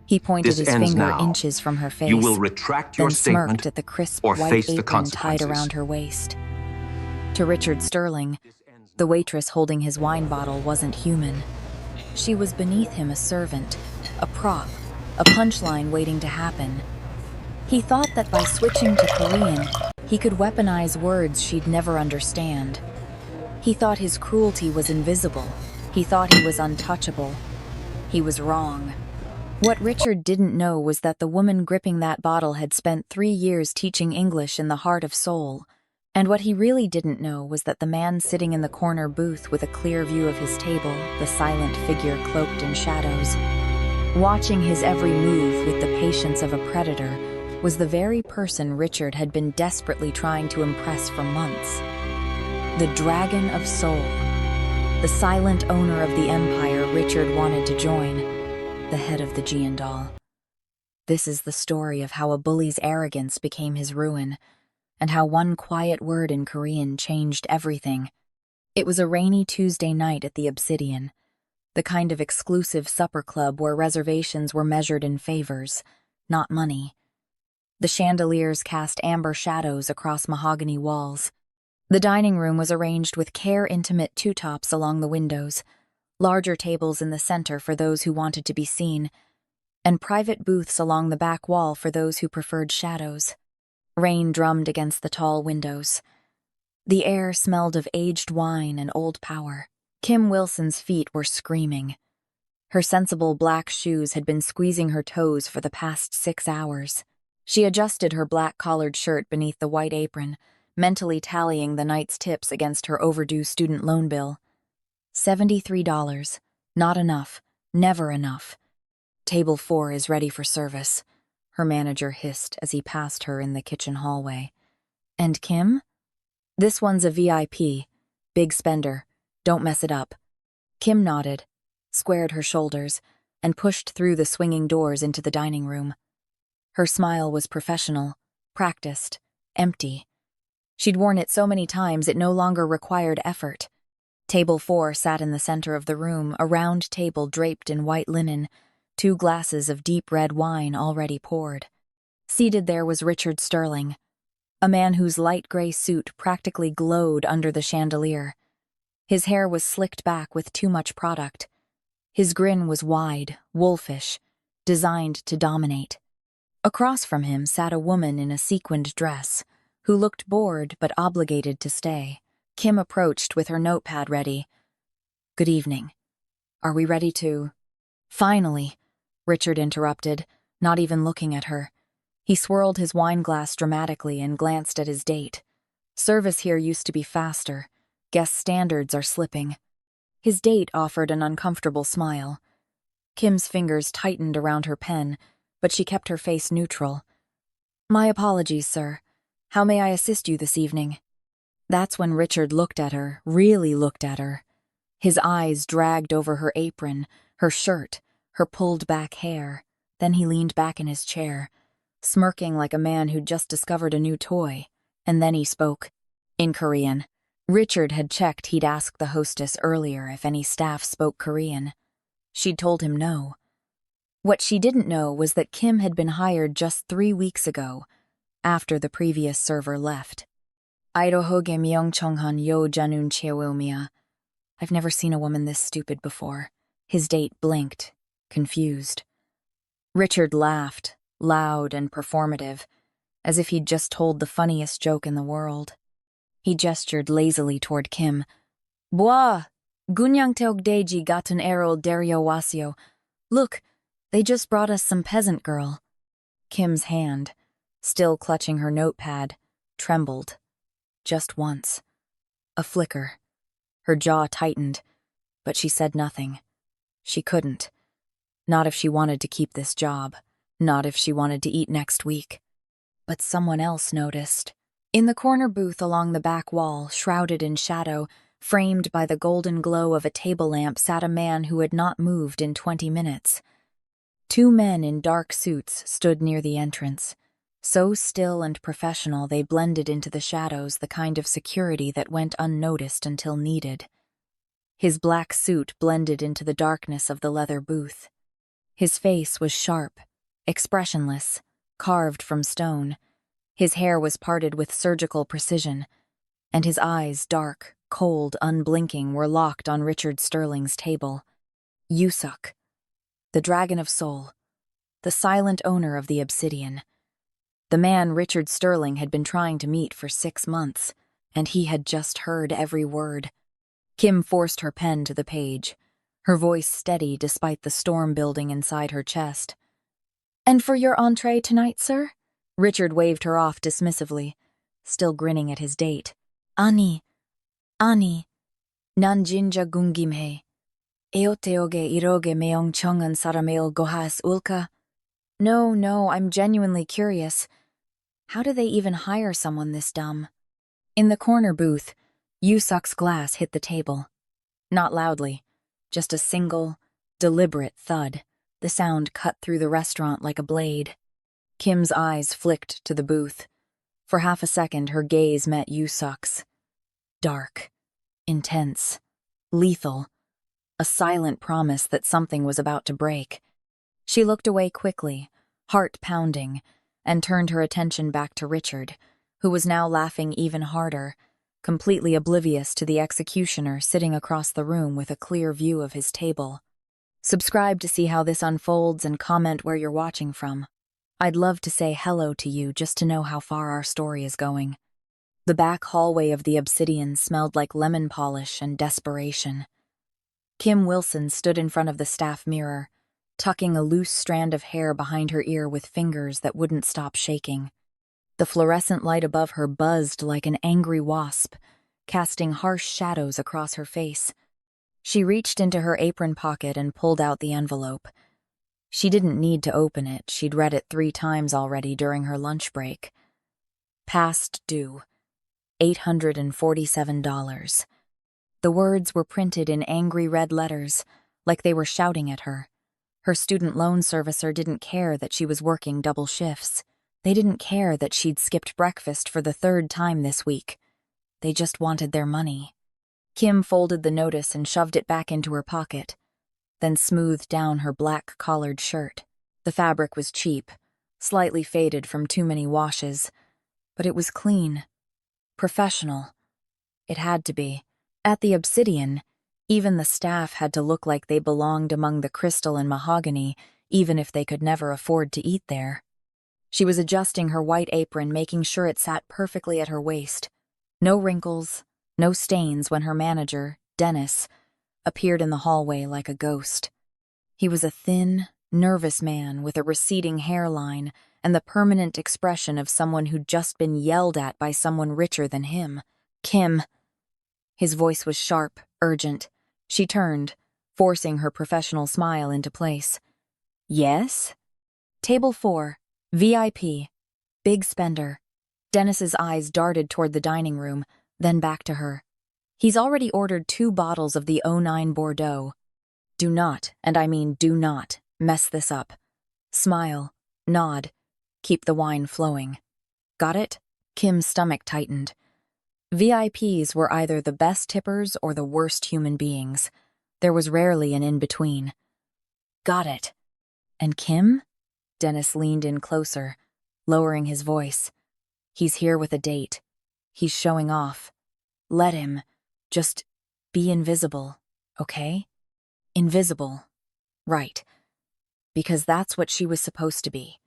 He pointed This his ends finger now. inches from her face, You will retract your then statement smirked at the crisp or white face the apron tied consequences. around her waist. To Richard Sterling, the waitress holding his wine bottle wasn't human. She was beneath him, a servant, a prop, a punchline waiting to happen. He thought that by switching to Korean, he could weaponize words she'd never understand. He thought his cruelty was invisible. He thought he was untouchable. He was wrong. What Richard didn't know was that the woman gripping that bottle had spent 3 years teaching English in the heart of Seoul. And what he really didn't know was that the man sitting in the corner booth with a clear view of his table, the silent figure cloaked in shadows, watching his every move with the patience of a predator, was the very person Richard had been desperately trying to impress for months. The Dragon of Seoul, the silent owner of the empire Richard wanted to join, the head of the Jiandal. This is the story of how a bully's arrogance became his ruin, and how one quiet word in Korean changed everything. It was a rainy Tuesday night at the Obsidian, the kind of exclusive supper club where reservations were measured in favors, not money. The chandeliers cast amber shadows across mahogany walls. The dining room was arranged with care-intimate two-tops along the windows, larger tables in the center for those who wanted to be seen, and private booths along the back wall for those who preferred shadows. Rain drummed against the tall windows. The air smelled of aged wine and old power. Kim Wilson's feet were screaming. Her sensible black shoes had been squeezing her toes for the past 6 hours. She adjusted her black-collared shirt beneath the white apron, mentally tallying the night's tips against her overdue student loan bill. $73. Not enough. Never enough. Table 4 is ready for service, her manager hissed as he passed her in the kitchen hallway. And Kim? This one's a VIP. Big spender. Don't mess it up. Kim nodded, squared her shoulders, and pushed through the swinging doors into the dining room. Her smile was professional, practiced, empty. She'd worn it so many times it no longer required effort. Table 4 sat in the center of the room, a round table draped in white linen, 2 glasses of deep red wine already poured. Seated there was Richard Sterling, a man whose light gray suit practically glowed under the chandelier. His hair was slicked back with too much product. His grin was wide, wolfish, designed to dominate. Across from him sat a woman in a sequined dress, who looked bored but obligated to stay. Kim approached with her notepad ready. "Good evening. Are we ready to—" "Finally," Richard interrupted, not even looking at her. He swirled his wine glass dramatically and glanced at his date. Service here used to be faster. Guest standards are slipping. His date offered an uncomfortable smile. Kim's fingers tightened around her pen, but she kept her face neutral. "My apologies, sir. How may I assist you this evening?" That's when Richard looked at her, really looked at her. His eyes dragged over her apron, her shirt, her pulled-back hair. Then he leaned back in his chair, smirking like a man who'd just discovered a new toy. And then he spoke, in Korean. Richard had checked he'd asked the hostess earlier if any staff spoke Korean. She'd told him no. What she didn't know was that Kim had been hired just 3 weeks ago, after the previous server left. "Irohoge myongchonghan yo janun cheweumia." I've never seen a woman this stupid before. His date blinked, confused. Richard laughed, loud and performative, as if he'd just told the funniest joke in the world. He gestured lazily toward Kim. "Bois, gunyangteog deji gatun erol derio wasio. Look, they just brought us some peasant girl." Kim's hand, still clutching her notepad, trembled. Just once. A flicker. Her jaw tightened, but she said nothing. She couldn't. Not if she wanted to keep this job. Not if she wanted to eat next week. But someone else noticed. In the corner booth along the back wall, shrouded in shadow, framed by the golden glow of a table lamp, sat a man who had not moved in 20 minutes. 2 men in dark suits stood near the entrance. So still and professional they blended into the shadows, the kind of security that went unnoticed until needed. His black suit blended into the darkness of the leather booth. His face was sharp, expressionless, carved from stone. His hair was parted with surgical precision, and his eyes, dark, cold, unblinking, were locked on Richard Sterling's table. Yusuk, the Dragon of Soul, the silent owner of the obsidian. The man Richard Sterling had been trying to meet for 6 months, and he had just heard every word. Kim forced her pen to the page, her voice steady despite the storm building inside her chest. "And for your entree tonight, sir?" Richard waved her off dismissively, still grinning at his date. "Ani, nanjinja gungimhe. Eoteoge iroge meong chongan sarameo gohas ulka." No, I'm genuinely curious. How do they even hire someone this dumb? In the corner booth, Yusuk's glass hit the table. Not loudly, just a single, deliberate thud. The sound cut through the restaurant like a blade. Kim's eyes flicked to the booth. For half a second, her gaze met Yusuk's. Dark, intense, lethal, a silent promise that something was about to break. She looked away quickly, heart pounding, and turned her attention back to Richard, who was now laughing even harder, completely oblivious to the executioner sitting across the room with a clear view of his table. Subscribe to see how this unfolds and comment where you're watching from. I'd love to say hello to you just to know how far our story is going. The back hallway of the obsidian smelled like lemon polish and desperation. Kim Wilson stood in front of the staff mirror, tucking a loose strand of hair behind her ear with fingers that wouldn't stop shaking. The fluorescent light above her buzzed like an angry wasp, casting harsh shadows across her face. She reached into her apron pocket and pulled out the envelope. She didn't need to open it. She'd read it 3 times already during her lunch break. Past due. $847. The words were printed in angry red letters, like they were shouting at her. Her student loan servicer didn't care that she was working double shifts. They didn't care that she'd skipped breakfast for the 3rd time this week. They just wanted their money. Kim folded the notice and shoved it back into her pocket, then smoothed down her black collared shirt. The fabric was cheap, slightly faded from too many washes, but it was clean, professional. It had to be. At the obsidian, even the staff had to look like they belonged among the crystal and mahogany, even if they could never afford to eat there. She was adjusting her white apron, making sure it sat perfectly at her waist. No wrinkles, no stains when her manager, Dennis, appeared in the hallway like a ghost. He was a thin, nervous man with a receding hairline and the permanent expression of someone who'd just been yelled at by someone richer than him. "Kim." His voice was sharp, urgent. She turned, forcing her professional smile into place. "Yes?" "Table 4, VIP, big spender." Dennis's eyes darted toward the dining room, then back to her. "He's already ordered 2 bottles of the '09 Bordeaux. Do not, and I mean do not, mess this up. Smile, nod, keep the wine flowing. Got it?" Kim's stomach tightened. VIPs were either the best tippers or the worst human beings. There was rarely an in-between. "Got it." "And Kim?" Dennis leaned in closer, lowering his voice. "He's here with a date. He's showing off. Let him. Just be invisible, okay? Invisible. Right. Because that's what she was supposed to be.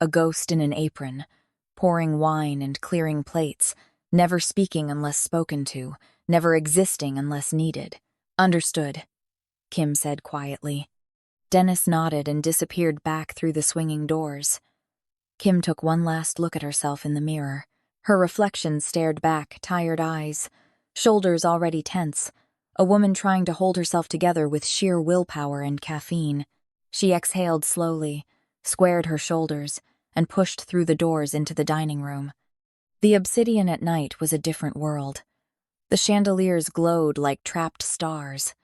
A ghost in an apron, pouring wine and clearing plates, never speaking unless spoken to, never existing unless needed. Understood," Kim said quietly. Dennis nodded and disappeared back through the swinging doors. Kim took one last look at herself in the mirror. Her reflection stared back, tired eyes, shoulders already tense, a woman trying to hold herself together with sheer willpower and caffeine. She exhaled slowly, squared her shoulders, and pushed through the doors into the dining room. The obsidian at night was a different world. The chandeliers glowed like trapped stars.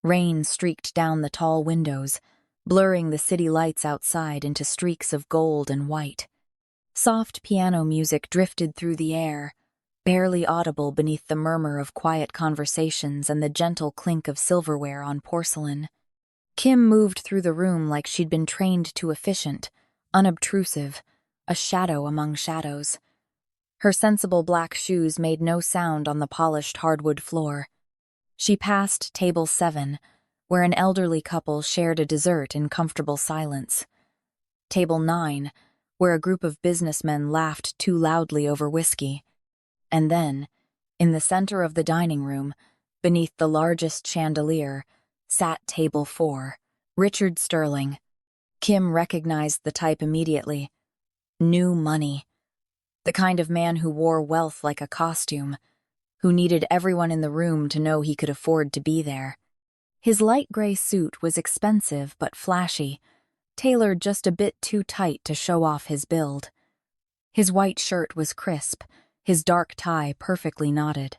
Rain streaked down the tall windows, blurring the city lights outside into streaks of gold and white. Soft piano music drifted through the air, barely audible beneath the murmur of quiet conversations and the gentle clink of silverware on porcelain. Kim moved through the room like she'd been trained to efficient, unobtrusive, a shadow among shadows. Her sensible black shoes made no sound on the polished hardwood floor. She passed table 7, where an elderly couple shared a dessert in comfortable silence. Table 9, where a group of businessmen laughed too loudly over whiskey. And then, in the center of the dining room, beneath the largest chandelier, sat table 4, Richard Sterling. Kim recognized the type immediately. New money. The kind of man who wore wealth like a costume, who needed everyone in the room to know he could afford to be there. His light gray suit was expensive but flashy, tailored just a bit too tight to show off his build. His white shirt was crisp, his dark tie perfectly knotted.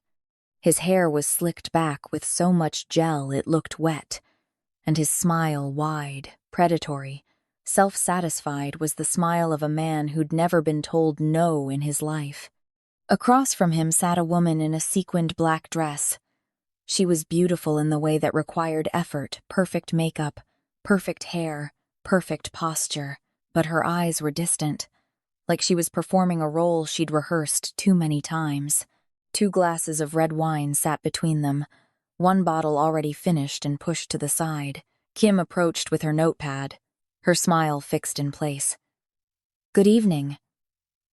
His hair was slicked back with so much gel it looked wet, and his smile wide, predatory, self-satisfied was the smile of a man who'd never been told no in his life. Across from him sat a woman in a sequined black dress. She was beautiful in the way that required effort, perfect makeup, perfect hair, perfect posture, but her eyes were distant, like she was performing a role she'd rehearsed too many times. 2 glasses of red wine sat between them, 1 bottle already finished and pushed to the side. Kim approached with her notepad, her smile fixed in place. "Good evening.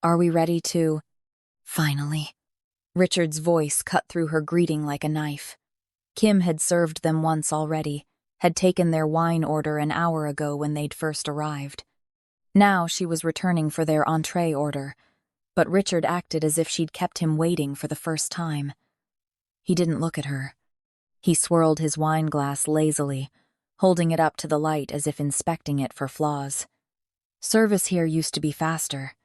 Are we ready to—" Finally. Richard's voice cut through her greeting like a knife. Kim had served them once already, had taken their wine order an hour ago when they'd first arrived. Now she was returning for their entree order, but Richard acted as if she'd kept him waiting for the first time. He didn't look at her. He swirled his wine glass lazily, holding it up to the light as if inspecting it for flaws. Service here used to be faster.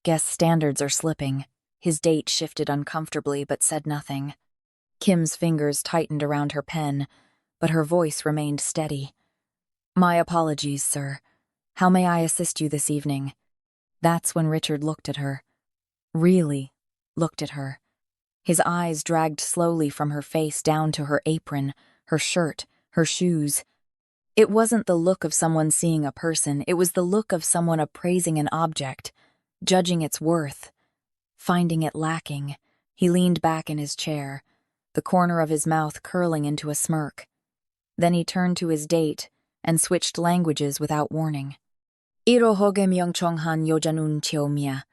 Guess standards are slipping. His date shifted uncomfortably but said nothing. Kim's fingers tightened around her pen, but her voice remained steady. "My apologies, sir. How may I assist you this evening?" That's when Richard looked at her. Really looked at her. His eyes dragged slowly from her face down to her apron, her shirt, her shoes. It wasn't the look of someone seeing a person, it was the look of someone appraising an object, judging its worth, finding it lacking. He leaned back in his chair, the corner of his mouth curling into a smirk. Then he turned to his date and switched languages without warning. "Irohoge myongchonghan yojanun cheomia."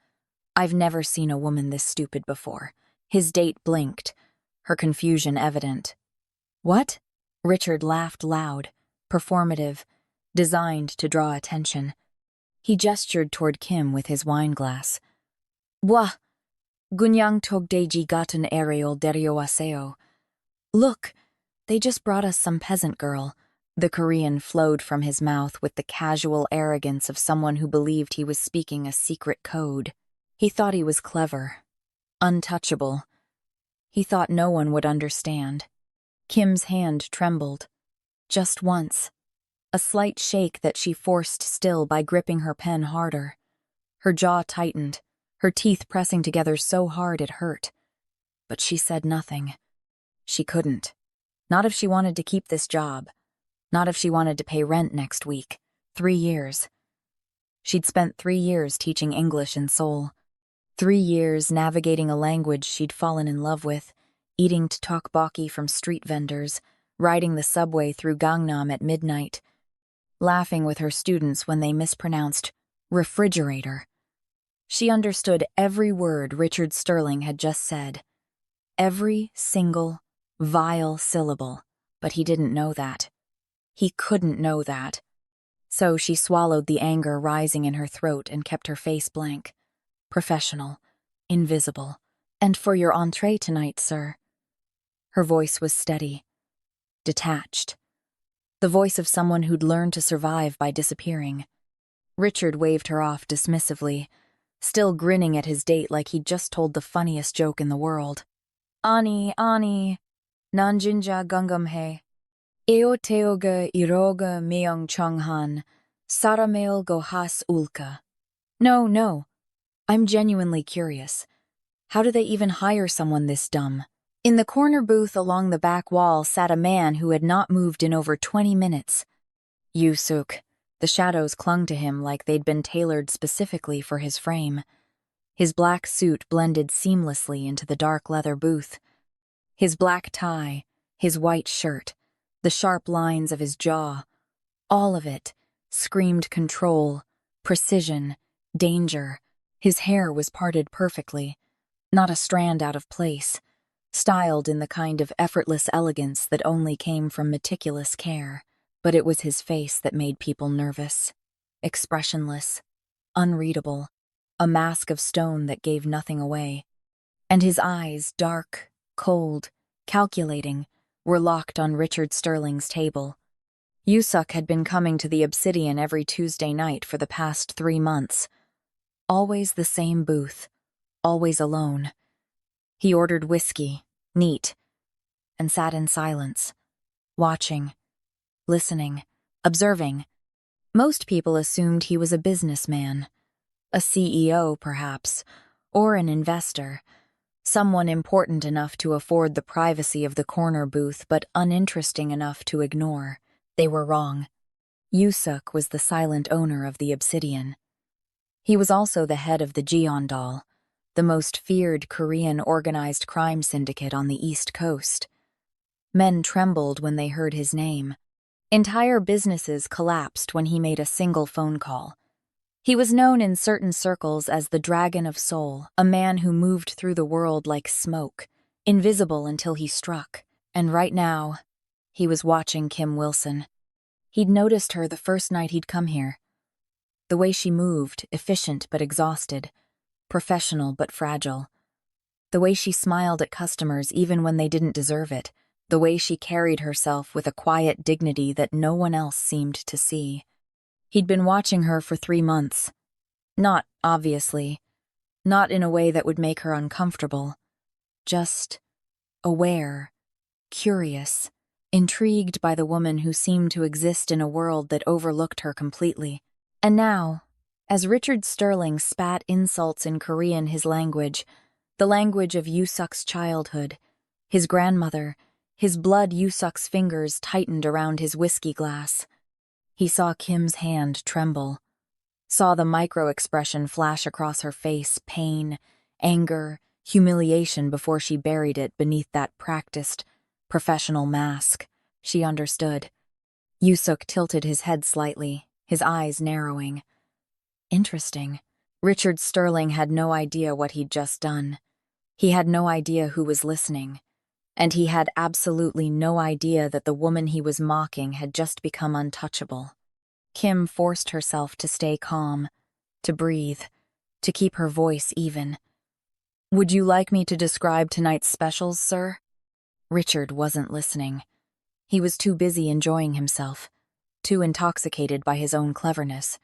I've never seen a woman this stupid before. His date blinked, her confusion evident. "What?" Richard laughed loud, performative, designed to draw attention. He gestured toward Kim with his wine glass. "Wah! Gunyang togdeji gatan areol derioaseo." "Look, they just brought us some peasant girl." The Korean flowed from his mouth with the casual arrogance of someone who believed he was speaking a secret code. He thought he was clever, untouchable. He thought no one would understand. Kim's hand trembled. Just once. A slight shake that she forced still by gripping her pen harder. Her jaw tightened, her teeth pressing together so hard it hurt. But she said nothing. She couldn't. Not if she wanted to keep this job. Not if she wanted to pay rent next week. 3 years. She'd spent 3 years teaching English in Seoul. 3 years navigating a language she'd fallen in love with, eating tteokbokki from street vendors, riding the subway through Gangnam at midnight, laughing with her students when they mispronounced refrigerator. She understood every word Richard Sterling had just said. Every single, vile syllable, but he didn't know that. He couldn't know that. So she swallowed the anger rising in her throat and kept her face blank. Professional, invisible. "And for your entree tonight, sir." Her voice was steady, detached. The voice of someone who'd learned to survive by disappearing. Richard waved her off dismissively, still grinning at his date like he'd just told the funniest joke in the world. "Ani, nanjinja gungam-he. Eo teoga iroga meong chonghan, saramail gohas ulka." No. I'm genuinely curious. How do they even hire someone this dumb? In the corner booth along the back wall sat a man who had not moved in over 20 minutes. Yusuk. The shadows clung to him like they'd been tailored specifically for his frame. His black suit blended seamlessly into the dark leather booth. His black tie, his white shirt, the sharp lines of his jaw, all of it screamed control, precision, danger. His hair was parted perfectly, not a strand out of place, styled in the kind of effortless elegance that only came from meticulous care. But it was his face that made people nervous. Expressionless, unreadable, a mask of stone that gave nothing away. And his eyes, dark, cold, calculating, were locked on Richard Sterling's table. Yusuk had been coming to the Obsidian every Tuesday night for the past 3 months. Always the same booth, always alone. He ordered whiskey, neat, and sat in silence, watching, listening, observing. Most people assumed he was a businessman, a CEO perhaps, or an investor, someone important enough to afford the privacy of the corner booth but uninteresting enough to ignore. They were wrong. Yusuk was the silent owner of the Obsidian. He was also the head of the Jeondal, the most feared Korean organized crime syndicate on the East Coast. Men trembled when they heard his name. Entire businesses collapsed when he made a single phone call. He was known in certain circles as the Dragon of Seoul, a man who moved through the world like smoke, invisible until he struck. And right now, he was watching Kim Wilson. He'd noticed her the first night he'd come here. The way she moved, efficient but exhausted, professional but fragile. The way she smiled at customers even when they didn't deserve it. The way she carried herself with a quiet dignity that no one else seemed to see. He'd been watching her for 3 months. Not, obviously, not in a way that would make her uncomfortable. Just aware, curious, intrigued by the woman who seemed to exist in a world that overlooked her completely. And now, as Richard Sterling spat insults in Korean, his language, the language of Yusuk's childhood, his grandmother, his blood Yusuk's fingers tightened around his whiskey glass. He saw Kim's hand tremble, saw the micro-expression flash across her face, pain, anger, humiliation before she buried it beneath that practiced, professional mask. She understood. Yusuk tilted his head slightly, his eyes narrowing. Interesting. Richard Sterling had no idea what he'd just done. He had no idea who was listening. And he had absolutely no idea that the woman he was mocking had just become untouchable. Kim forced herself to stay calm, to breathe, to keep her voice even. "Would you like me to describe tonight's specials, sir?" Richard wasn't listening. He was too busy enjoying himself, too intoxicated by his own cleverness.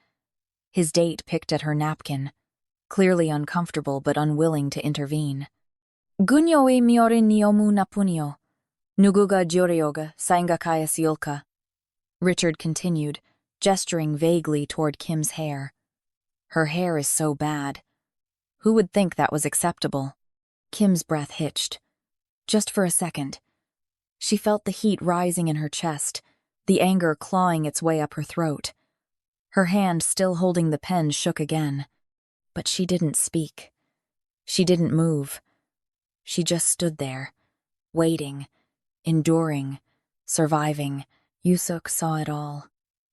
His date picked at her napkin, clearly uncomfortable but unwilling to intervene. "Gunyo e miore niomu napunio. Nuguga joryoga sainga kaya siulka." Richard continued, gesturing vaguely toward Kim's hair. "Her hair is so bad. Who would think that was acceptable?" Kim's breath hitched. Just for a second. She felt the heat rising in her chest, the anger clawing its way up her throat. Her hand, still holding the pen, shook again. But she didn't speak. She didn't move. She just stood there, waiting, enduring, surviving. Yusuk saw it all.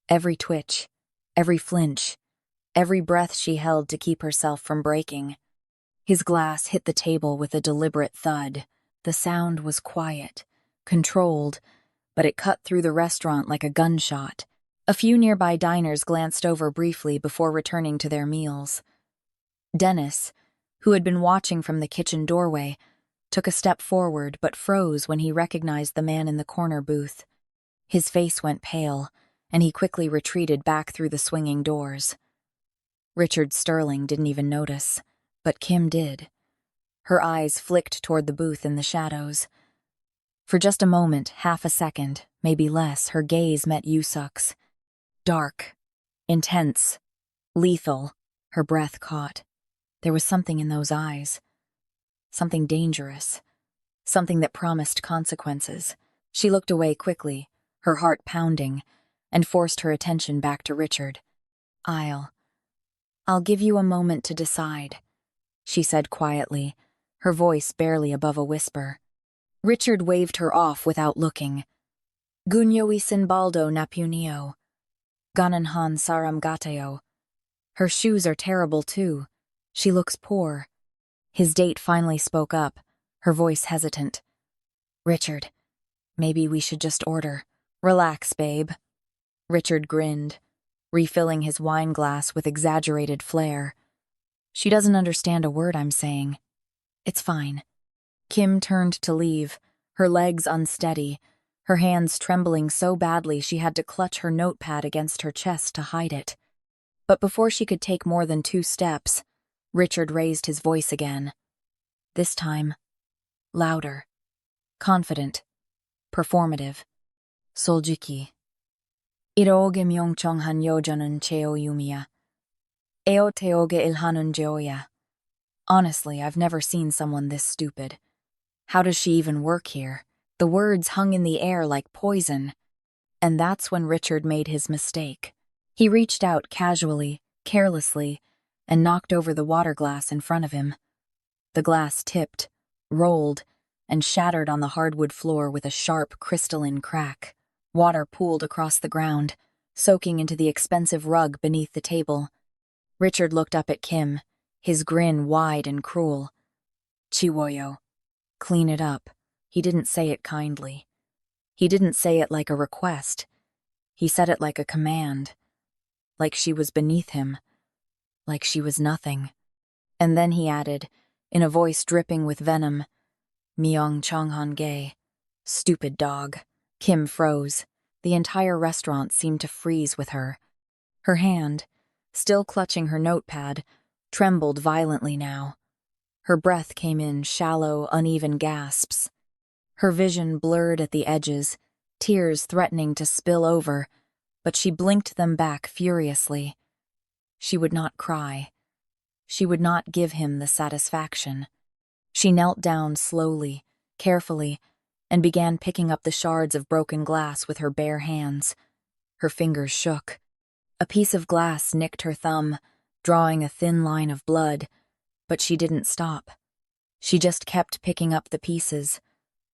Every twitch, every flinch, every breath she held to keep herself from breaking. His glass hit the table with a deliberate thud. The sound was quiet, controlled, but it cut through the restaurant like a gunshot. A few nearby diners glanced over briefly before returning to their meals. Dennis, who had been watching from the kitchen doorway, took a step forward but froze when he recognized the man in the corner booth. His face went pale, and he quickly retreated back through the swinging doors. Richard Sterling didn't even notice, but Kim did. Her eyes flicked toward the booth in the shadows. For just a moment, half a second, maybe less, her gaze met Yusuk's. Dark, intense, lethal. Her breath caught. There was something in those eyes. Something dangerous. Something that promised consequences. She looked away quickly, her heart pounding, and forced her attention back to Richard. I'll give you a moment to decide, she said quietly, her voice barely above a whisper. Richard waved her off without looking. Gunyo isin baldo napunio. Gananhan saram gateo. Her shoes are terrible too. She looks poor. His date finally spoke up, her voice hesitant. Richard, maybe we should just order. Relax, babe. Richard grinned, refilling his wine glass with exaggerated flair. She doesn't understand a word I'm saying. It's fine. Kim turned to leave, her legs unsteady, her hands trembling so badly she had to clutch her notepad against her chest to hide it. But before she could take more than 2 steps, Richard raised his voice again. This time, louder, confident, performative. Soljiki. Iroge myongchong han yojanun cheo yumiya. Eo teoge ilhanun jeoya. Honestly, I've never seen someone this stupid. How does she even work here? The words hung in the air like poison. And that's when Richard made his mistake. He reached out casually, carelessly, and knocked over the water glass in front of him. The glass tipped, rolled, and shattered on the hardwood floor with a sharp, crystalline crack. Water pooled across the ground, soaking into the expensive rug beneath the table. Richard looked up at Kim, his grin wide and cruel. Chiwoyo. Clean it up. He didn't say it kindly. He didn't say it like a request. He said it like a command. Like she was beneath him. Like she was nothing. And then he added, in a voice dripping with venom, Myong Chonghan Ge. Stupid dog. Kim froze. The entire restaurant seemed to freeze with her. Her hand, still clutching her notepad, trembled violently now. Her breath came in shallow, uneven gasps. Her vision blurred at the edges, tears threatening to spill over, but she blinked them back furiously. She would not cry. She would not give him the satisfaction. She knelt down slowly, carefully, and began picking up the shards of broken glass with her bare hands. Her fingers shook. A piece of glass nicked her thumb, drawing a thin line of blood, but she didn't stop. She just kept picking up the pieces,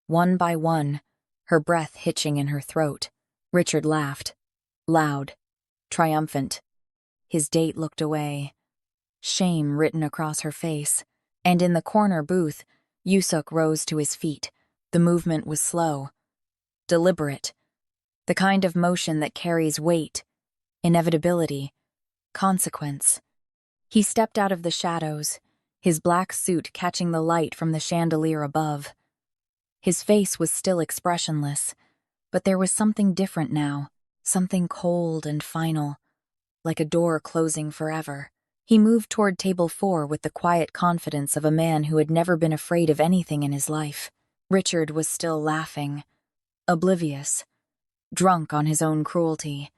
one by one, her breath hitching in her throat. Richard laughed, loud, triumphant. His date looked away, shame written across her face, and in the corner booth, Yusuk rose to his feet. The movement was slow, deliberate, the kind of motion that carries weight, inevitability, consequence. He stepped out of the shadows, his black suit catching the light from the chandelier above. His face was still expressionless, but there was something different now, something cold and final, like a door closing forever. He moved toward table 4 with the quiet confidence of a man who had never been afraid of anything in his life. Richard was still laughing, oblivious, drunk on his own cruelty,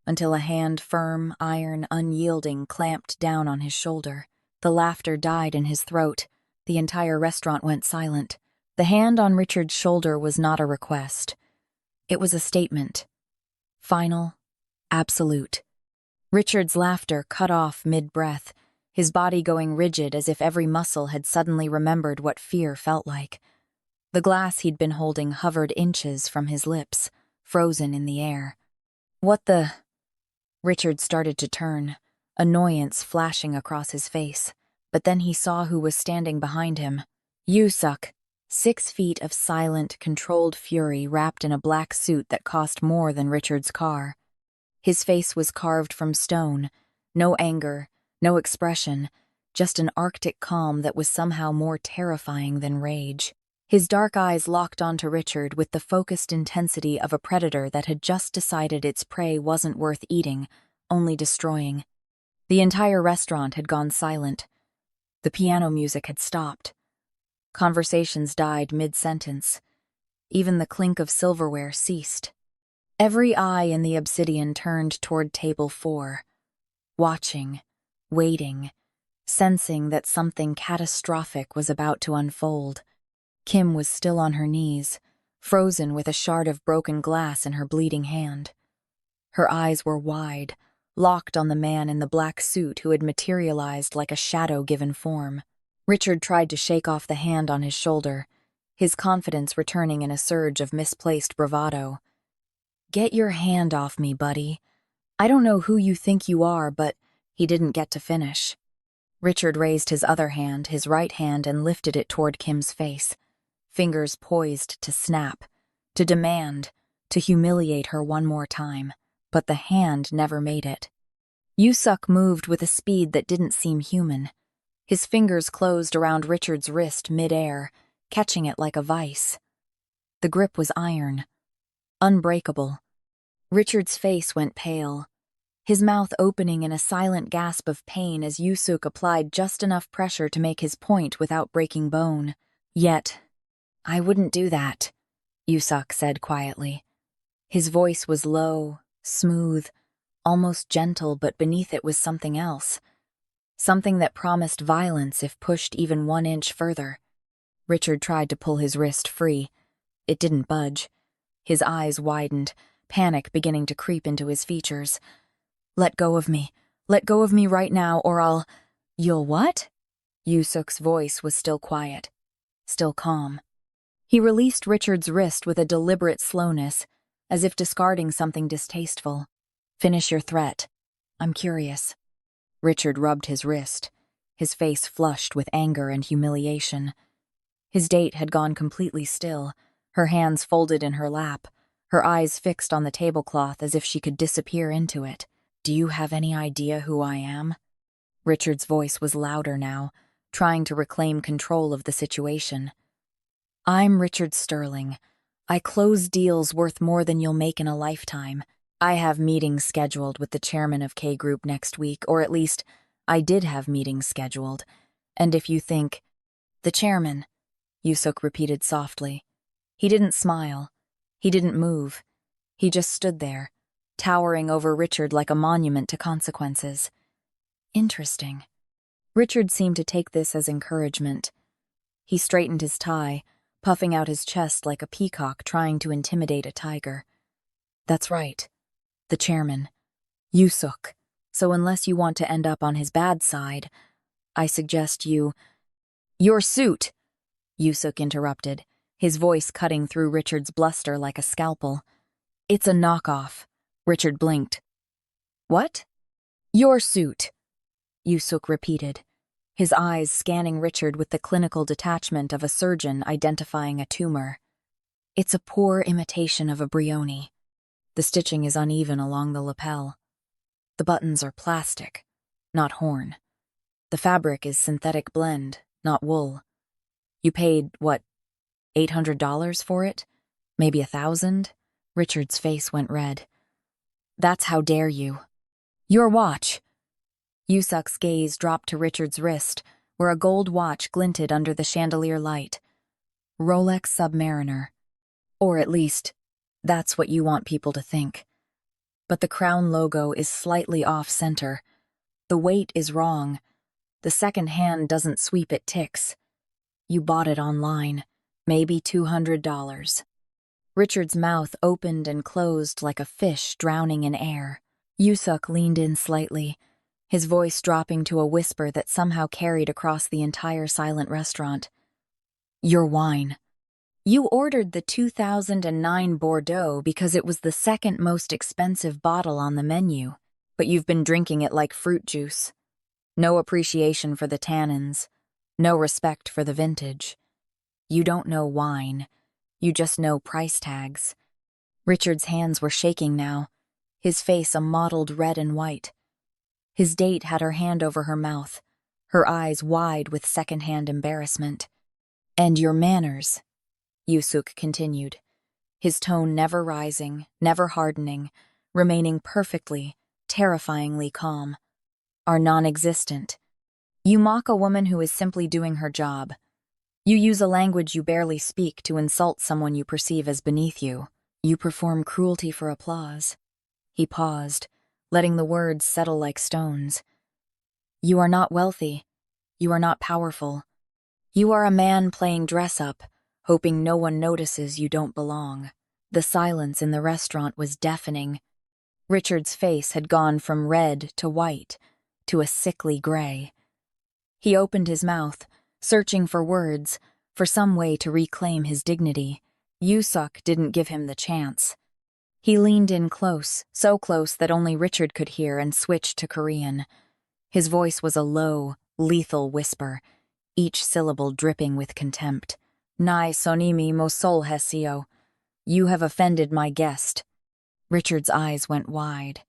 until a hand firm, iron, unyielding, clamped down on his shoulder. The laughter died in his throat. The entire restaurant went silent. The hand on Richard's shoulder was not a request. It was a statement. Final, absolute. Richard's laughter cut off mid-breath, his body going rigid as if every muscle had suddenly remembered what fear felt like. The glass he'd been holding hovered inches from his lips, frozen in the air. What the... Richard started to turn, annoyance flashing across his face, but then he saw who was standing behind him. Yusuk, 6 feet of silent, controlled fury wrapped in a black suit that cost more than Richard's car. His face was carved from stone, no anger, no expression, just an arctic calm that was somehow more terrifying than rage. His dark eyes locked onto Richard with the focused intensity of a predator that had just decided its prey wasn't worth eating, only destroying. The entire restaurant had gone silent. The piano music had stopped. Conversations died mid-sentence. Even the clink of silverware ceased. Every eye in the obsidian turned toward table 4, watching, waiting, sensing that something catastrophic was about to unfold. Kim was still on her knees, frozen with a shard of broken glass in her bleeding hand. Her eyes were wide, locked on the man in the black suit who had materialized like a shadow given form. Richard tried to shake off the hand on his shoulder, his confidence returning in a surge of misplaced bravado. "Get your hand off me, buddy. I don't know who you think you are, but—" He didn't get to finish. Richard raised his other hand, his right hand, and lifted it toward Kim's face, fingers poised to snap, to demand, to humiliate her one more time. But the hand never made it. Yusuk moved with a speed that didn't seem human. His fingers closed around Richard's wrist mid-air, catching it like a vice. The grip was iron, unbreakable. Richard's face went pale, his mouth opening in a silent gasp of pain as Yusuk applied just enough pressure to make his point without breaking bone. "Yet, I wouldn't do that," Yusuk said quietly. His voice was low, smooth, almost gentle, but beneath it was something else. Something that promised violence if pushed even 1 inch further. Richard tried to pull his wrist free. It didn't budge. His eyes widened, panic beginning to creep into his features. "Let go of me. Let go of me right now, or I'll—" "You'll what?" Yusuk's voice was still quiet, still calm. He released Richard's wrist with a deliberate slowness, as if discarding something distasteful. "Finish your threat. I'm curious." Richard rubbed his wrist, his face flushed with anger and humiliation. His date had gone completely still, her hands folded in her lap, her eyes fixed on the tablecloth as if she could disappear into it. "Do you have any idea who I am?" Richard's voice was louder now, trying to reclaim control of the situation. "I'm Richard Sterling. I close deals worth more than you'll make in a lifetime. I have meetings scheduled with the chairman of K Group next week, or at least, I did have meetings scheduled. And if you think—" "The chairman," Yusuk repeated softly. He didn't smile. He didn't move. He just stood there, towering over Richard like a monument to consequences. Interesting. Richard seemed to take this as encouragement. He straightened his tie, puffing out his chest like a peacock trying to intimidate a tiger. "That's right. The chairman. Yusuk. So unless you want to end up on his bad side, I suggest you—" "Your suit!" Yusuk interrupted, his voice cutting through Richard's bluster like a scalpel. "It's a knockoff." Richard blinked. "What?" "Your suit," Yusuk repeated, his eyes scanning Richard with the clinical detachment of a surgeon identifying a tumor. "It's a poor imitation of a Brioni. The stitching is uneven along the lapel. The buttons are plastic, not horn. The fabric is synthetic blend, not wool. You paid, what, $800 for it? Maybe $1,000? Richard's face went red. "That's how dare you." "Your watch." Yusuk's gaze dropped to Richard's wrist, where a gold watch glinted under the chandelier light. "Rolex Submariner. Or at least, that's what you want people to think. But the crown logo is slightly off-center. The weight is wrong. The second hand doesn't sweep it ticks. You bought it online. Maybe $200. Richard's mouth opened and closed like a fish drowning in air. Yusuk leaned in slightly, his voice dropping to a whisper that somehow carried across the entire silent restaurant. "Your wine. You ordered the 2009 Bordeaux because it was the second most expensive bottle on the menu, but you've been drinking it like fruit juice. No appreciation for the tannins, no respect for the vintage. You don't know wine, you just know price tags." Richard's hands were shaking now, his face a mottled red and white. His date had her hand over her mouth, her eyes wide with secondhand embarrassment. "And your manners," Yusuk continued, his tone never rising, never hardening, remaining perfectly, terrifyingly calm, "are non-existent. You mock a woman who is simply doing her job. You use a language you barely speak to insult someone you perceive as beneath you. You perform cruelty for applause." He paused, letting the words settle like stones. "You are not wealthy. You are not powerful. You are a man playing dress-up, hoping no one notices you don't belong." The silence in the restaurant was deafening. Richard's face had gone from red to white to a sickly gray. He opened his mouth, searching for words, for some way to reclaim his dignity. Yusuk didn't give him the chance. He leaned in close, so close that only Richard could hear, and switched to Korean. His voice was a low, lethal whisper, each syllable dripping with contempt. Nai sonimi mo sol hesio. You have offended my guest. Richard's eyes went wide.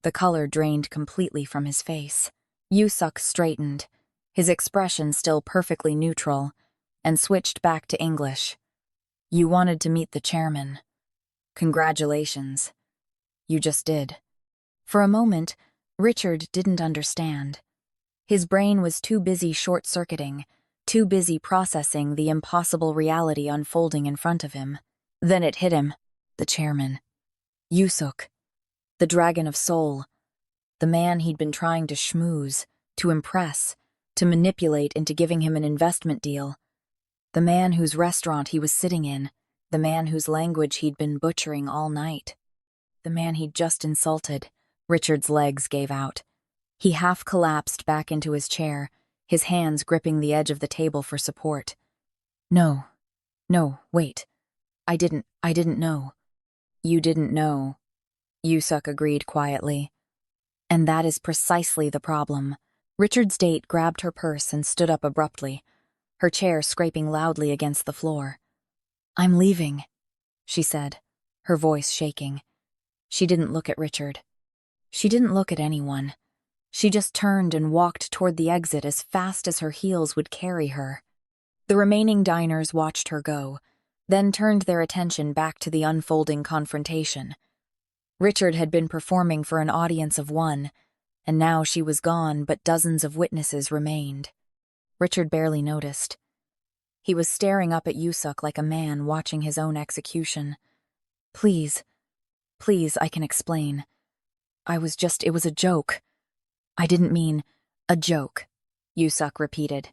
The color drained completely from his face. Yusuk straightened, his expression still perfectly neutral, and switched back to English. You wanted to meet the chairman. Congratulations. You just did. For a moment, Richard didn't understand. His brain was too busy short-circuiting, too busy processing the impossible reality unfolding in front of him. Then it hit him. The chairman. Yusuk. The dragon of soul. The man he'd been trying to schmooze, to impress, to manipulate into giving him an investment deal. The man whose restaurant he was sitting in. The man whose language he'd been butchering all night. The man he'd just insulted. Richard's legs gave out. He half collapsed back into his chair, his hands gripping the edge of the table for support. No, wait. I didn't know. You didn't know, Yusuk agreed quietly. And that is precisely the problem. Richard's date grabbed her purse and stood up abruptly, her chair scraping loudly against the floor. I'm leaving, she said, her voice shaking. She didn't look at Richard. She didn't look at anyone. She just turned and walked toward the exit as fast as her heels would carry her. The remaining diners watched her go, then turned their attention back to the unfolding confrontation. Richard had been performing for an audience of one, and now she was gone, but dozens of witnesses remained. Richard barely noticed. He was staring up at Yusuk like a man watching his own execution. Please, I can explain. It was a joke. I didn't mean a joke, Yusuk repeated.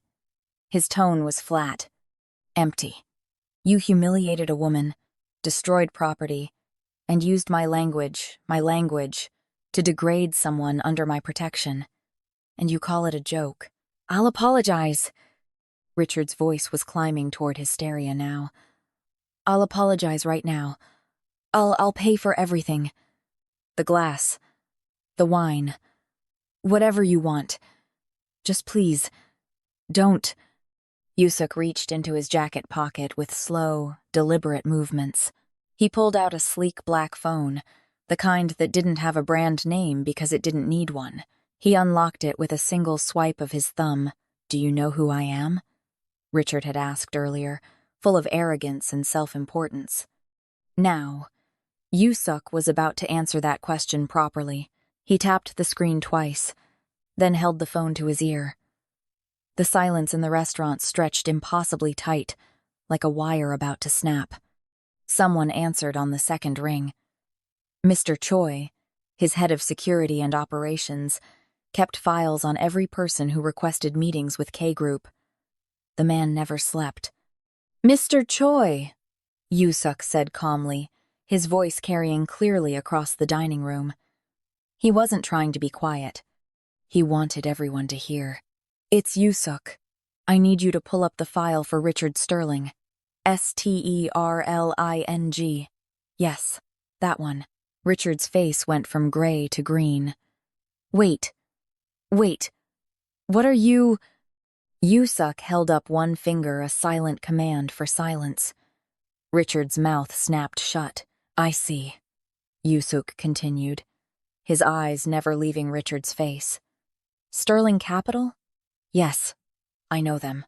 His tone was flat, empty. You humiliated a woman, destroyed property, and used my language, to degrade someone under my protection. And you call it a joke. I'll apologize. Richard's voice was climbing toward hysteria now. I'll apologize right now. I'll pay for everything. The glass, the wine, whatever you want. Just please, don't. Yusuk reached into his jacket pocket with slow, deliberate movements. He pulled out a sleek black phone, the kind that didn't have a brand name because it didn't need one. He unlocked it with a single swipe of his thumb. Do you know who I am? Richard had asked earlier, full of arrogance and self-importance. Now, Yusuk was about to answer that question properly. He tapped the screen twice, then held the phone to his ear. The silence in the restaurant stretched impossibly tight, like a wire about to snap. Someone answered on the second ring. Mr. Choi, his head of security and operations, kept files on every person who requested meetings with K Group. The man never slept. Mr. Choi, Yusuk said calmly, his voice carrying clearly across the dining room. He wasn't trying to be quiet. He wanted everyone to hear. It's Yusuk. I need you to pull up the file for Richard Sterling. Sterling. Yes, that one. Richard's face went from gray to green. Wait. What are you… Yusuk held up one finger, a silent command for silence. Richard's mouth snapped shut. I see, Yusuk continued, his eyes never leaving Richard's face. Sterling Capital? Yes, I know them.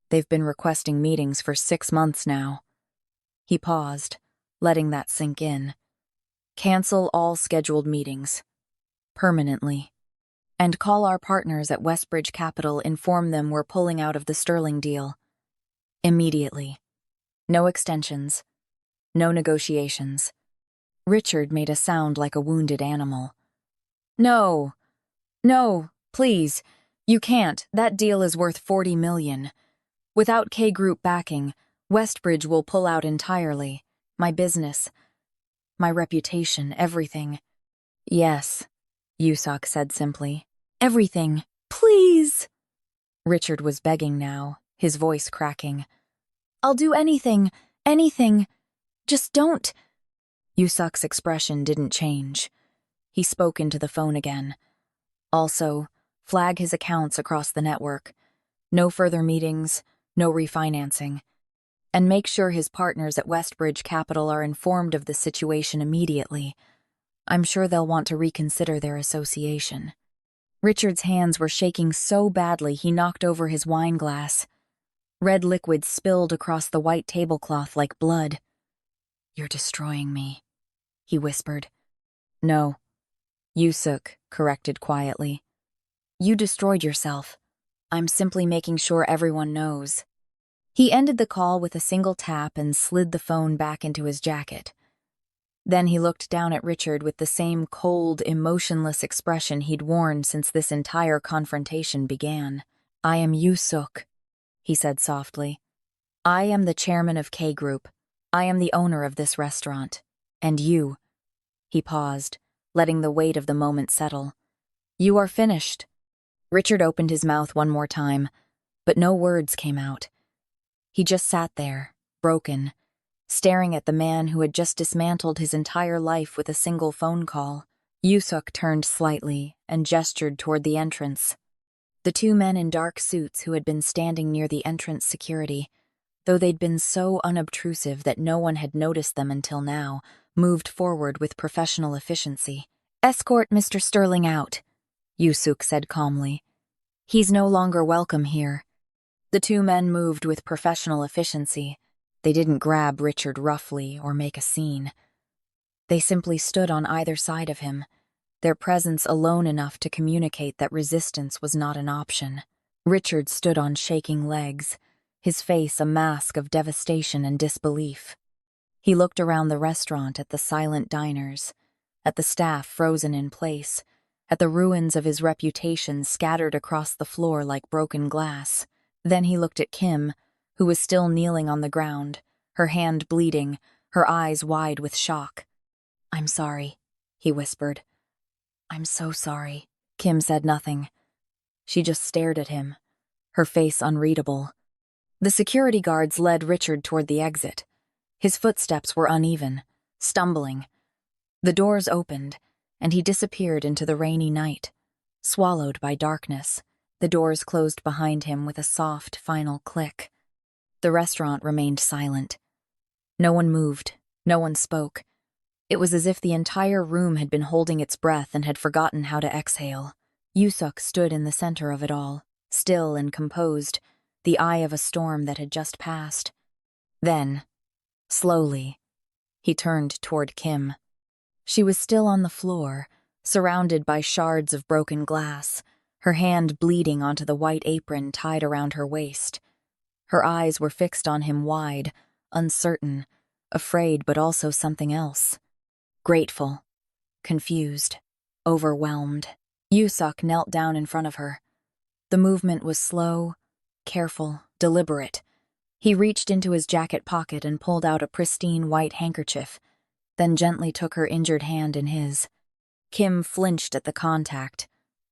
They've been requesting meetings for 6 months now. He paused, letting that sink in. Cancel all scheduled meetings. Permanently. And call our partners at Westbridge Capital, inform them we're pulling out of the Sterling deal. Immediately. No extensions. No negotiations. Richard made a sound like a wounded animal. No, please. You can't. That deal is worth $40 million. Without K Group backing, Westbridge will pull out entirely. My business, my reputation, everything. Yes, Yusuk said simply. Everything. Please! Richard was begging now, his voice cracking. I'll do anything, anything. Just don't. Yusuk's expression didn't change. He spoke into the phone again. Also, flag his accounts across the network. No further meetings, no refinancing. And make sure his partners at Westbridge Capital are informed of the situation immediately. I'm sure they'll want to reconsider their association. Richard's hands were shaking so badly he knocked over his wine glass. Red liquid spilled across the white tablecloth like blood. You're destroying me, he whispered. No, Yusuk corrected quietly. You destroyed yourself. I'm simply making sure everyone knows. He ended the call with a single tap and slid the phone back into his jacket. Then he looked down at Richard with the same cold, emotionless expression he'd worn since this entire confrontation began. I am Yusuk, he said softly. I am the chairman of K Group. I am the owner of this restaurant. And you. He paused, letting the weight of the moment settle. You are finished. Richard opened his mouth one more time, but no words came out. He just sat there, broken, staring at the man who had just dismantled his entire life with a single phone call. Yusuk turned slightly and gestured toward the entrance. The two men in dark suits who had been standing near the entrance security, though they'd been so unobtrusive that no one had noticed them until now, moved forward with professional efficiency. Escort Mr. Sterling out, Yusuk said calmly. He's no longer welcome here. The two men moved with professional efficiency. They didn't grab Richard roughly or make a scene. They simply stood on either side of him, their presence alone enough to communicate that resistance was not an option. Richard stood on shaking legs, his face a mask of devastation and disbelief. He looked around the restaurant at the silent diners, at the staff frozen in place, at the ruins of his reputation scattered across the floor like broken glass. Then he looked at Kim, who was still kneeling on the ground, her hand bleeding, her eyes wide with shock. I'm sorry, he whispered. I'm so sorry. Kim said nothing. She just stared at him, her face unreadable. The security guards led Richard toward the exit. His footsteps were uneven, stumbling. The doors opened, and he disappeared into the rainy night, swallowed by darkness. The doors closed behind him with a soft, final click. The restaurant remained silent. No one moved, no one spoke. It was as if the entire room had been holding its breath and had forgotten how to exhale. Yusuk stood in the center of it all, still and composed, the eye of a storm that had just passed. Then, slowly, he turned toward Kim. She was still on the floor, surrounded by shards of broken glass, her hand bleeding onto the white apron tied around her waist. Her eyes were fixed on him wide, uncertain, afraid but also something else. Grateful, confused, overwhelmed. Yusuk knelt down in front of her. The movement was slow, careful, deliberate. He reached into his jacket pocket and pulled out a pristine white handkerchief, then gently took her injured hand in his. Kim flinched at the contact,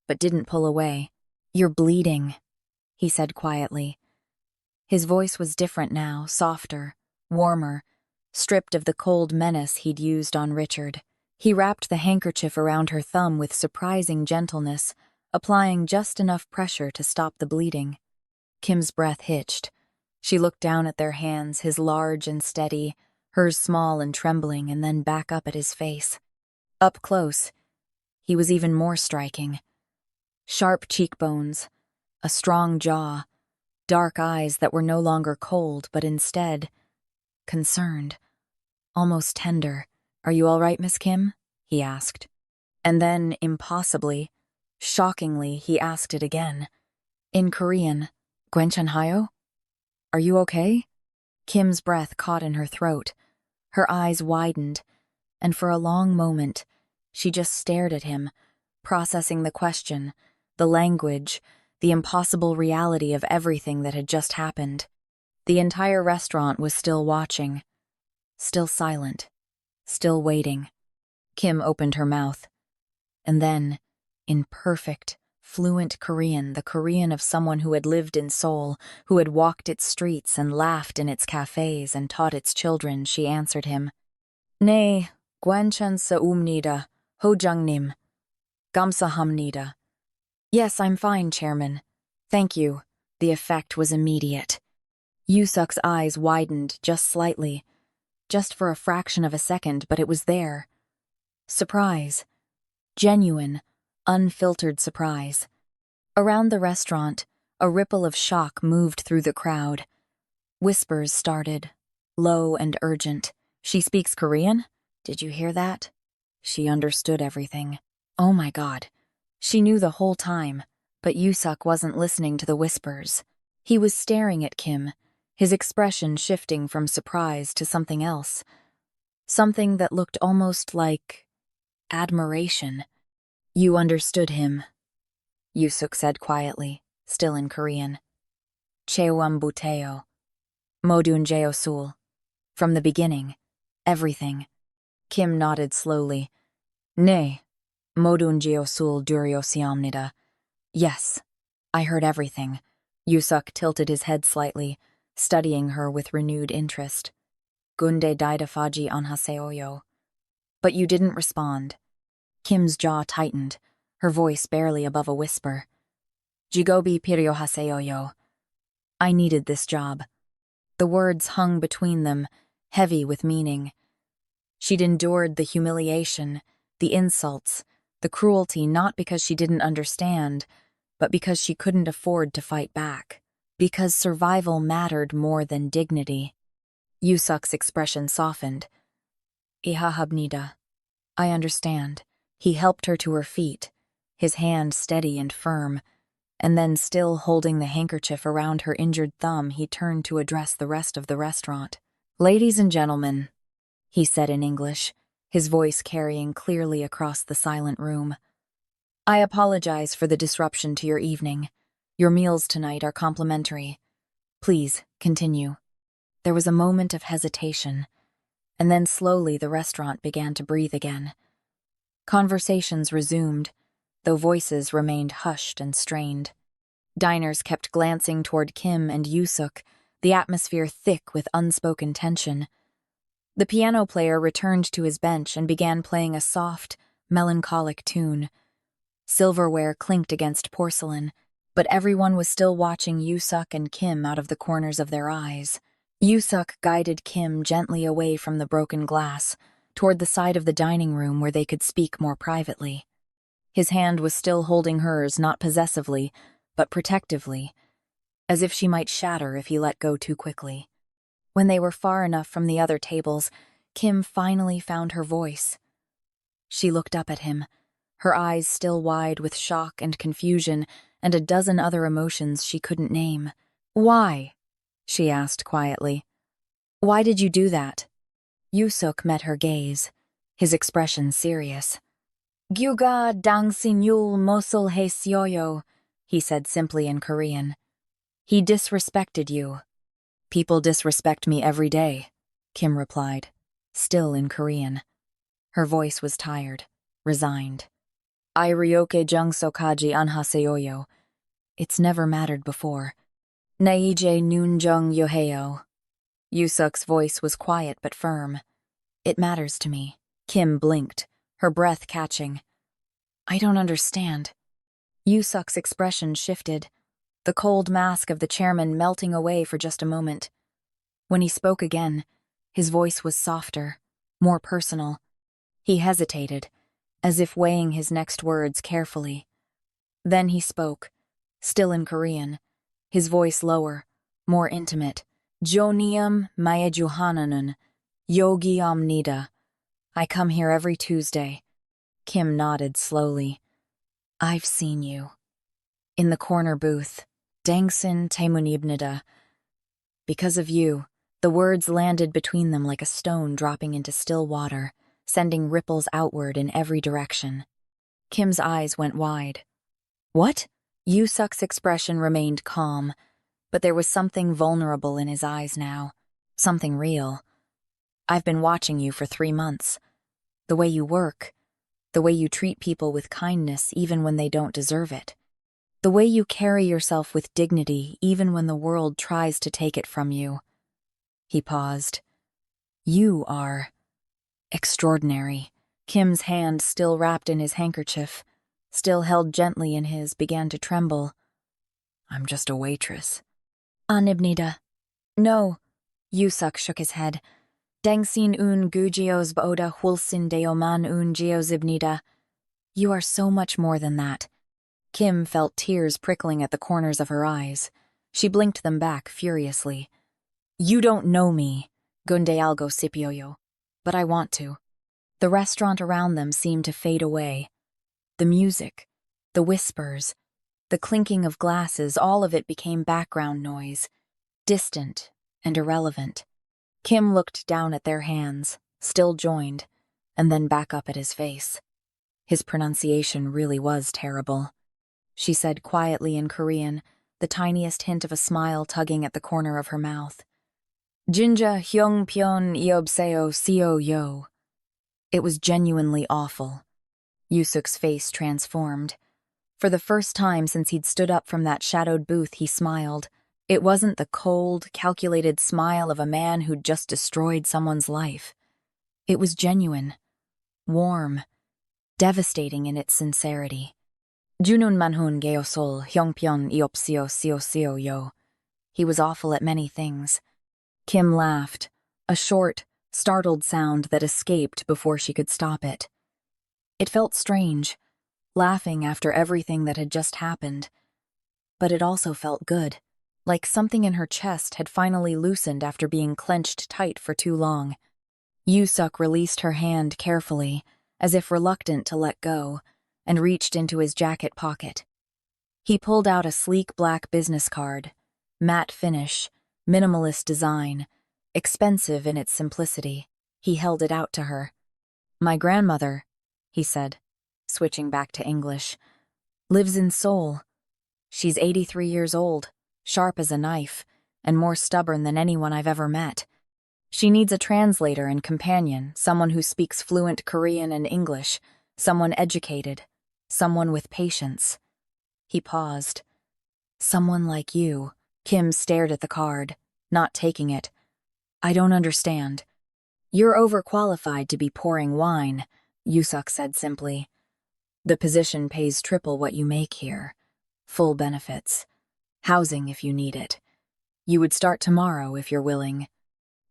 but didn't pull away. You're bleeding, he said quietly. His voice was different now, softer, warmer, stripped of the cold menace he'd used on Richard. He wrapped the handkerchief around her thumb with surprising gentleness, applying just enough pressure to stop the bleeding. Kim's breath hitched. She looked down at their hands, his large and steady, hers small and trembling, and then back up at his face. Up close, he was even more striking. Sharp cheekbones, a strong jaw, dark eyes that were no longer cold but instead concerned, almost tender. Are you all right, Miss Kim? He asked. And then, impossibly, shockingly, he asked it again. In Korean, Gwenchanhayo? Are you okay? Kim's breath caught in her throat. Her eyes widened, and for a long moment, she just stared at him, processing the question, the language, the impossible reality of everything that had just happened. The entire restaurant was still watching, still silent, still waiting. Kim opened her mouth. And then, in perfect, fluent Korean, the Korean of someone who had lived in Seoul, who had walked its streets and laughed in its cafes and taught its children, she answered him. 네, 괜찮사옵니다, 호장님. 감사합니다. Yes, I'm fine, Chairman. Thank you. The effect was immediate. Yusuk's eyes widened just slightly, just for a fraction of a second, but it was there. Surprise. Genuine, unfiltered surprise. Around the restaurant, a ripple of shock moved through the crowd. Whispers started, low and urgent. She speaks Korean? Did you hear that? She understood everything. Oh my God. She knew the whole time, but Yusuk wasn't listening to the whispers. He was staring at Kim, his expression shifting from surprise to something else. Something that looked almost like admiration. You understood him, Yusuk said quietly, still in Korean. Cheoam buteo. Modun jeosul. From the beginning. Everything. Kim nodded slowly. Ne. Modun jeosul duriosiamnida. Yes. I heard everything. Yusuk tilted his head slightly, studying her with renewed interest. Gunde daidafaji anhaseoyo. But you didn't respond. Kim's jaw tightened, her voice barely above a whisper. Jigobi piryohaseoyo. I needed this job. The words hung between them, heavy with meaning. She'd endured the humiliation, the insults, the cruelty not because she didn't understand, but because she couldn't afford to fight back. Because survival mattered more than dignity. Yusuk's expression softened. Ihahabnida. I understand. He helped her to her feet, his hand steady and firm, and then still holding the handkerchief around her injured thumb, he turned to address the rest of the restaurant. Ladies and gentlemen, he said in English, his voice carrying clearly across the silent room. I apologize for the disruption to your evening. Your meals tonight are complimentary. Please, continue. There was a moment of hesitation, and then slowly the restaurant began to breathe again. Conversations resumed, though voices remained hushed and strained. Diners kept glancing toward Kim and Yusuk, the atmosphere thick with unspoken tension. The piano player returned to his bench and began playing a soft, melancholic tune. Silverware clinked against porcelain, but everyone was still watching Yusuk and Kim out of the corners of their eyes. Yusuk guided Kim gently away from the broken glass, toward the side of the dining room where they could speak more privately. His hand was still holding hers, not possessively, but protectively, as if she might shatter if he let go too quickly. When they were far enough from the other tables, Kim finally found her voice. She looked up at him, her eyes still wide with shock and confusion and a dozen other emotions she couldn't name. Why? She asked quietly. Why did you do that? Yusuk met her gaze, his expression serious. Gyuga dangsinyul mosul he sioyo, he said simply in Korean. He disrespected you. People disrespect me every day, Kim replied, still in Korean. Her voice was tired, resigned. I ryoke jungsokaji anhaseoyo. It's never mattered before. Naije noonjung yoheo. Yusuk's voice was quiet but firm. It matters to me. Kim blinked, her breath catching. I don't understand. Yusuk's expression shifted, the cold mask of the chairman melting away for just a moment. When he spoke again, his voice was softer, more personal. He hesitated, as if weighing his next words carefully. Then he spoke, still in Korean, his voice lower, more intimate. Jonium Mayajuhananun, Yogi Omnida. I come here every Tuesday. Kim nodded slowly. I've seen you. In the corner booth, Dangsin Temunibnida. Because of you, the words landed between them like a stone dropping into still water, sending ripples outward in every direction. Kim's eyes went wide. What? Yusuk's expression remained calm, but there was something vulnerable in his eyes now, something real. I've been watching you for 3 months. The way you work, The way you treat people with kindness even when they don't deserve it. The way you carry yourself with dignity even when the world tries to take it from you. He paused. You are extraordinary. Kim's hand, still wrapped in his handkerchief, still held gently in his, began to tremble. I'm just a waitress. Anibnida. No. Yusuk shook his head. Dengsin un gujios baoda hulsin deoman un geozibnida. You are so much more than that. Kim felt tears prickling at the corners of her eyes. She blinked them back furiously. You don't know me, Gunde algo sipioyo, but I want to. The restaurant around them seemed to fade away. The music, the whispers, the clinking of glasses, all of it became background noise, distant and irrelevant. Kim looked down at their hands, still joined, and then back up at his face. His pronunciation really was terrible. She said quietly in Korean, the tiniest hint of a smile tugging at the corner of her mouth. Jinja hyung pyon iobseo seo yo. It was genuinely awful. Yusuk's face transformed. For the first time since he'd stood up from that shadowed booth, he smiled. It wasn't the cold, calculated smile of a man who'd just destroyed someone's life. It was genuine, warm, devastating in its sincerity. Junun manhun geosol hyongpyeon iopsio seo seo yo. He was awful at many things. Kim laughed, a short, startled sound that escaped before she could stop it. It felt strange, laughing after everything that had just happened. But it also felt good, like something in her chest had finally loosened after being clenched tight for too long. Yusuk released her hand carefully, as if reluctant to let go, and reached into his jacket pocket. He pulled out a sleek black business card, matte finish, minimalist design, expensive in its simplicity. He held it out to her. My grandmother, he said, switching back to English, lives in Seoul. She's 83 years old, sharp as a knife, and more stubborn than anyone I've ever met. She needs a translator and companion, someone who speaks fluent Korean and English, someone educated, someone with patience. He paused. Someone like you. Kim stared at the card, not taking it. I don't understand. You're overqualified to be pouring wine, Yusuk said simply. The position pays triple what you make here. Full benefits. Housing if you need it. You would start tomorrow if you're willing.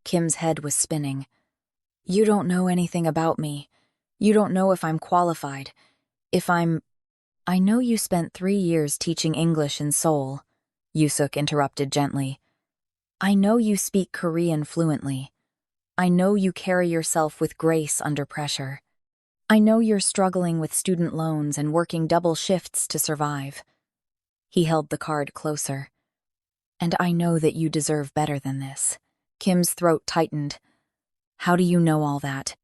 Kim's head was spinning. You don't know anything about me. You don't know if I'm qualified. I know you spent 3 years teaching English in Seoul, Yusuk interrupted gently. I know you speak Korean fluently. I know you carry yourself with grace under pressure. I know you're struggling with student loans and working double shifts to survive. He held the card closer. And I know that you deserve better than this. Kim's throat tightened. How do you know all that?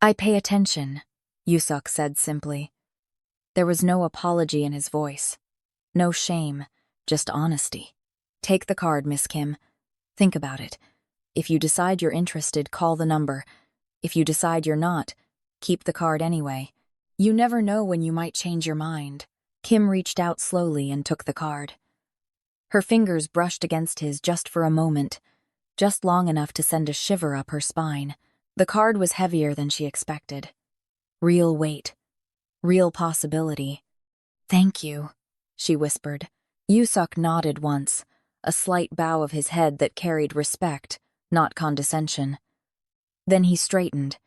I pay attention, Yusuk said simply. There was no apology in his voice. No shame, just honesty. Take the card, Miss Kim. Think about it. If you decide you're interested, call the number. If you decide you're not, keep the card anyway. You never know when you might change your mind. Kim reached out slowly and took the card. Her fingers brushed against his just for a moment, just long enough to send a shiver up her spine. The card was heavier than she expected. Real weight. Real possibility. Thank you, she whispered. Yusuk nodded once, a slight bow of his head that carried respect, not condescension. Then he straightened,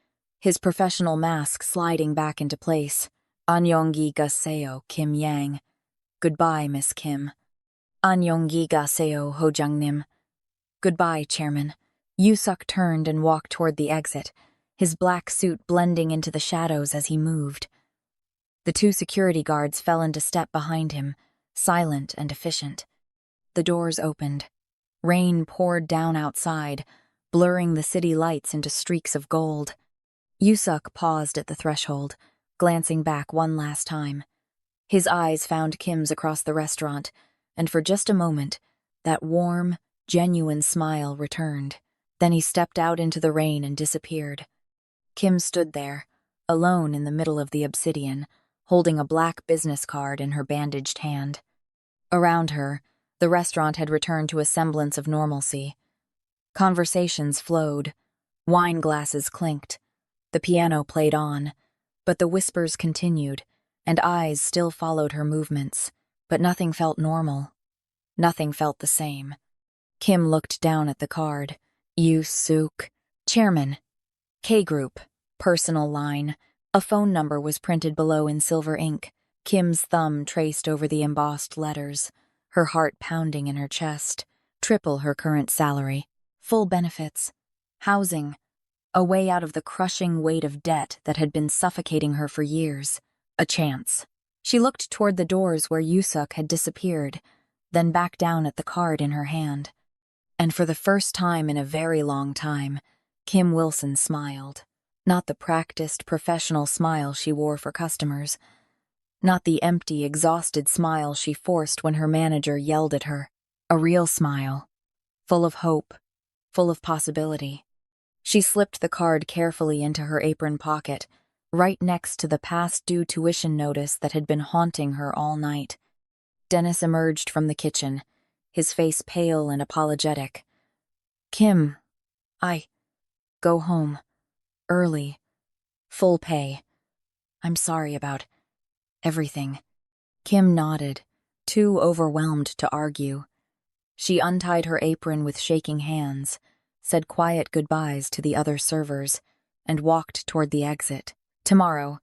his professional mask sliding back into place. Annyeonggi gaseo, Kim Yang. Goodbye, Miss Kim. Annyeonggi gaseo, Hojangnim. Goodbye, Chairman. Yusuk turned and walked toward the exit, his black suit blending into the shadows as he moved. The 2 security guards fell into step behind him, silent and efficient. The doors opened. Rain poured down outside, blurring the city lights into streaks of gold. Yusuk paused at the threshold, glancing back one last time. His eyes found Kim's across the restaurant, and for just a moment, that warm, genuine smile returned. Then he stepped out into the rain and disappeared. Kim stood there, alone in the middle of the obsidian, holding a black business card in her bandaged hand. Around her, the restaurant had returned to a semblance of normalcy. Conversations flowed, wine glasses clinked, the piano played on, but the whispers continued, and eyes still followed her movements, but nothing felt normal. Nothing felt the same. Kim looked down at the card. Yusuk, Chairman, K Group, personal line. A phone number was printed below in silver ink. Kim's thumb traced over the embossed letters, her heart pounding in her chest. Triple her current salary, full benefits, housing, a way out of the crushing weight of debt that had been suffocating her for years. A chance. She looked toward the doors where Yusuk had disappeared, then back down at the card in her hand. And for the first time in a very long time, Kim Wilson smiled. Not the practiced, professional smile she wore for customers. Not the empty, exhausted smile she forced when her manager yelled at her. A real smile. Full of hope. Full of possibility. She slipped the card carefully into her apron pocket, right next to the past-due tuition notice that had been haunting her all night. Dennis emerged from the kitchen, his face pale and apologetic. Kim, go home. Early. Full pay. I'm sorry about everything. Kim nodded, too overwhelmed to argue. She untied her apron with shaking hands, said quiet goodbyes to the other servers, and walked toward the exit. Tomorrow,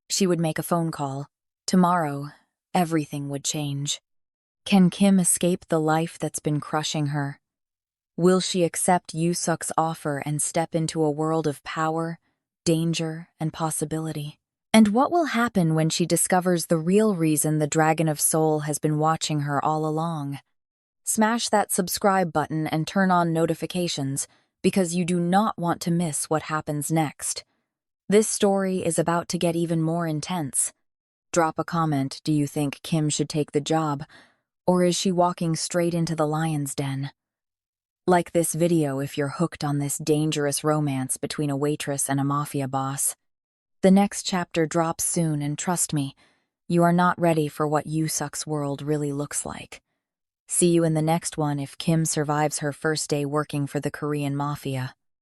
she would make a phone call. Tomorrow, everything would change. Can Kim escape the life that's been crushing her? Will she accept Yusuk's offer and step into a world of power, danger, and possibility? And what will happen when she discovers the real reason the Dragon of Soul has been watching her all along? Smash that subscribe button and turn on notifications, because you do not want to miss what happens next. This story is about to get even more intense. Drop a comment, do you think Kim should take the job, or is she walking straight into the lion's den? Like this video if you're hooked on this dangerous romance between a waitress and a mafia boss. The next chapter drops soon, and trust me, you are not ready for what Yusuk's world really looks like. See you in the next one if Kim survives her first day working for the Korean Mafia.